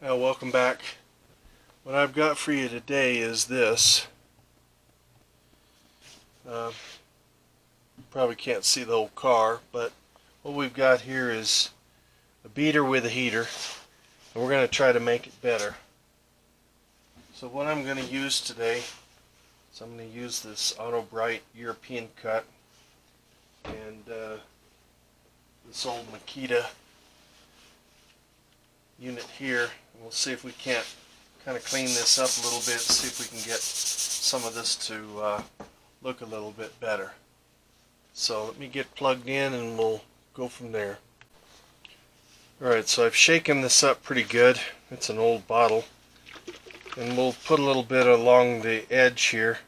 Welcome back. What I've got for you today is this. Probably can't see the whole car, but what we've got here is a beater with a heater, and we're going to try to make it better. So what I'm going to use today is I'm going to use this Auto Bright European cut and this old Makita unit here. And we'll see if we can't kind of clean this up a little bit, see if we can get some of this to look a little bit better. So let me get plugged in and we'll go from there. Alright, so I've shaken this up pretty good. It's an old bottle. And we'll put a little bit along the edge here.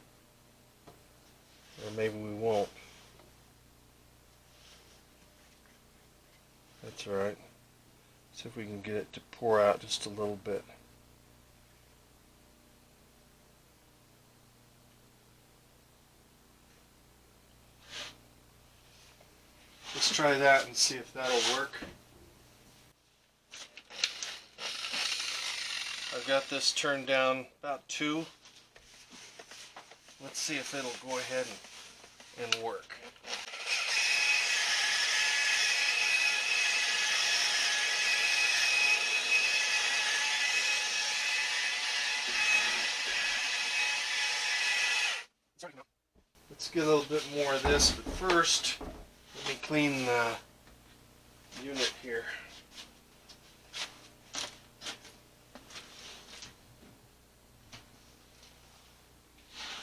Or maybe we won't. That's alright. See if we can get it to pour out just a little bit. Let's try that and see if that'll work. I've got this turned down about 2. Let's see if it'll go ahead and work. Let's get a little bit more of this, but first let me clean the unit here.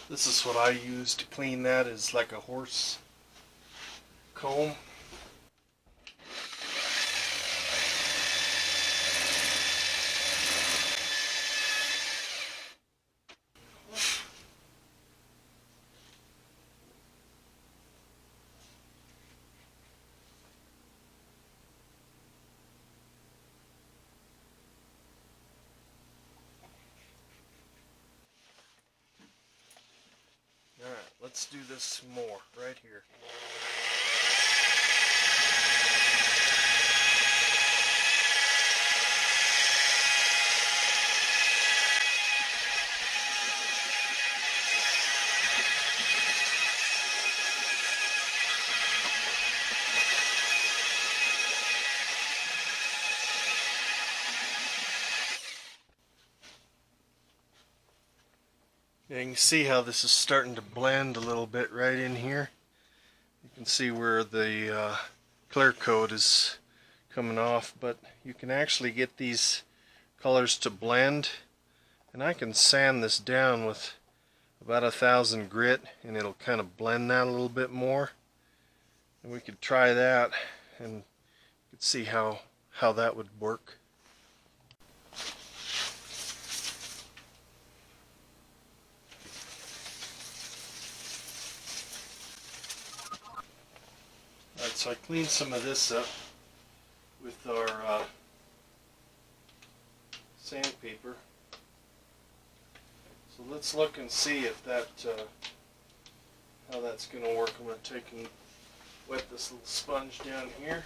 This is what I use to clean that, is like a horse comb. Alright, let's do this some more right here. You can see how this is starting to blend a little bit right in here. You can see where the clear coat is coming off, but you can actually get these colors to blend, and I can sand this down with about 1,000 grit and it'll kind of blend that a little bit more, and we could try that and you could see how that would work. Alright, so I cleaned some of this up with our sandpaper. So let's look and see if that how that's going to work. I'm going to take and wet this little sponge down here.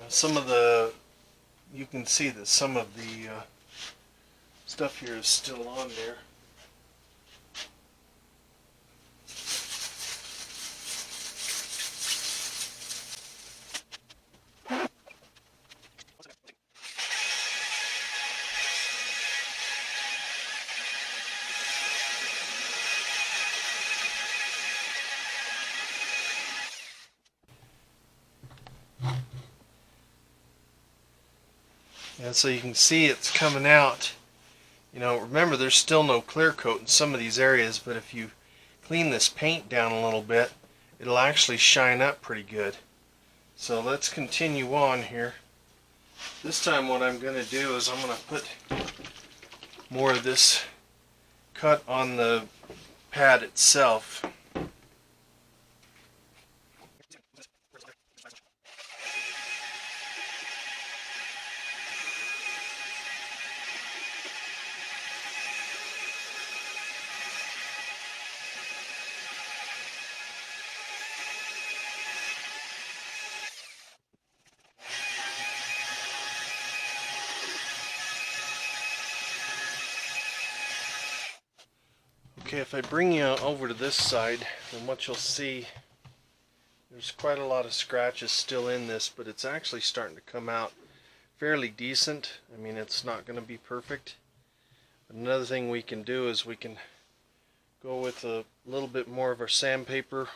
Some of the, you can see that some of the stuff here is still on there. And so you can see it's coming out. You know, remember there's still no clear coat in some of these areas, but if you clean this paint down a little bit, it'll actually shine up pretty good. So let's continue on here. This time what I'm going to do is I'm going to put more of this cut on the pad itself. Okay, if I bring you over to this side, then what you'll see, there's quite a lot of scratches still in this, but it's actually starting to come out fairly decent. I mean, it's not going to be perfect. But another thing we can do is we can go with a little bit more of our sandpaper,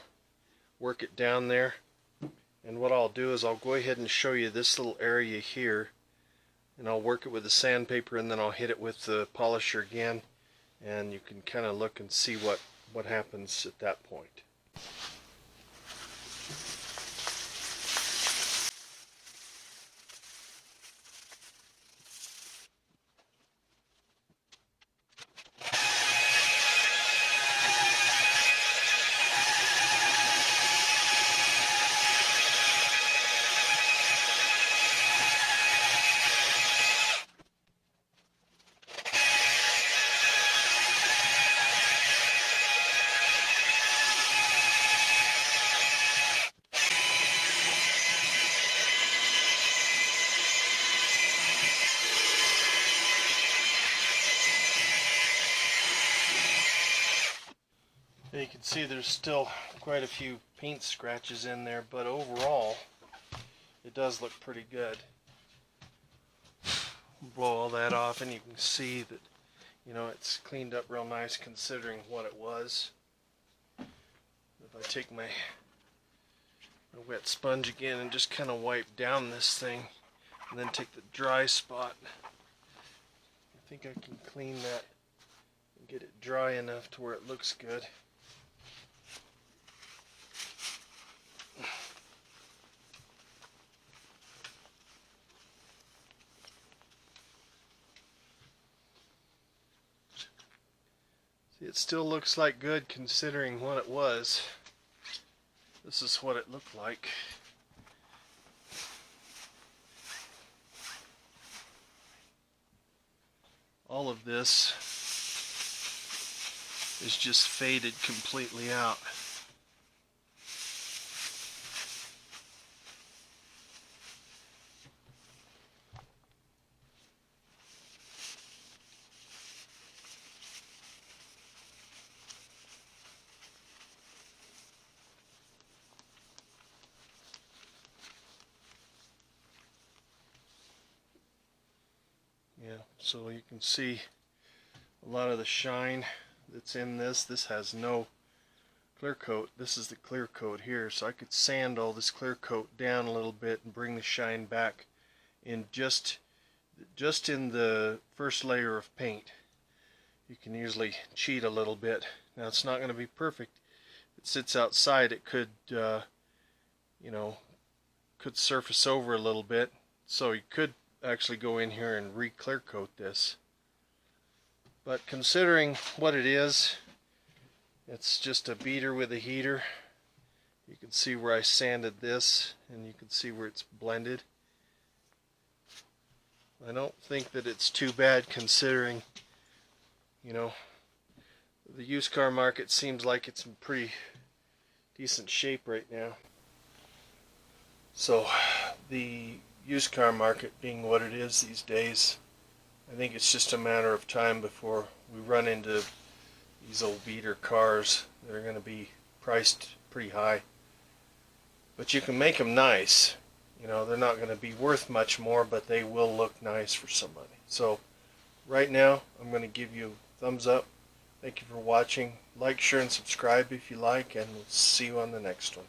work it down there, and what I'll do is I'll go ahead and show you this little area here, and I'll work it with the sandpaper, and then I'll hit it with the polisher again, and you can kind of look and see what happens at that point. You can see there's still quite a few paint scratches in there, but overall it does look pretty good. Blow all that off and you can see that, you know, it's cleaned up real nice considering what it was. If I take my wet sponge again and just kind of wipe down this thing, and then take the dry spot, I think I can clean that and get it dry enough to where it looks good. See, it still looks like good considering what it was. This is what it looked like. All of this is just faded completely out. Yeah, so you can see a lot of the shine that's in this. This has no clear coat. This is the clear coat here, so I could sand all this clear coat down a little bit and bring the shine back in just in the first layer of paint. You can usually cheat a little bit. Now it's not going to be perfect. It sits outside, it could you know, could surface over a little bit, so you could actually go in here and re-clear coat this. But considering what it is, it's just a beater with a heater. You can see where I sanded this, and you can see where it's blended. I don't think that it's too bad considering, you know, the used car market seems like it's in pretty decent shape right now. So the used car market being what it is these days, I think it's just a matter of time before we run into these old beater cars that are going to be priced pretty high. But you can make them nice. You know, they're not going to be worth much more, but they will look nice for somebody. So right now I'm going to give you a thumbs up. Thank you for watching. Like, share, and subscribe if you like, and we'll see you on the next one.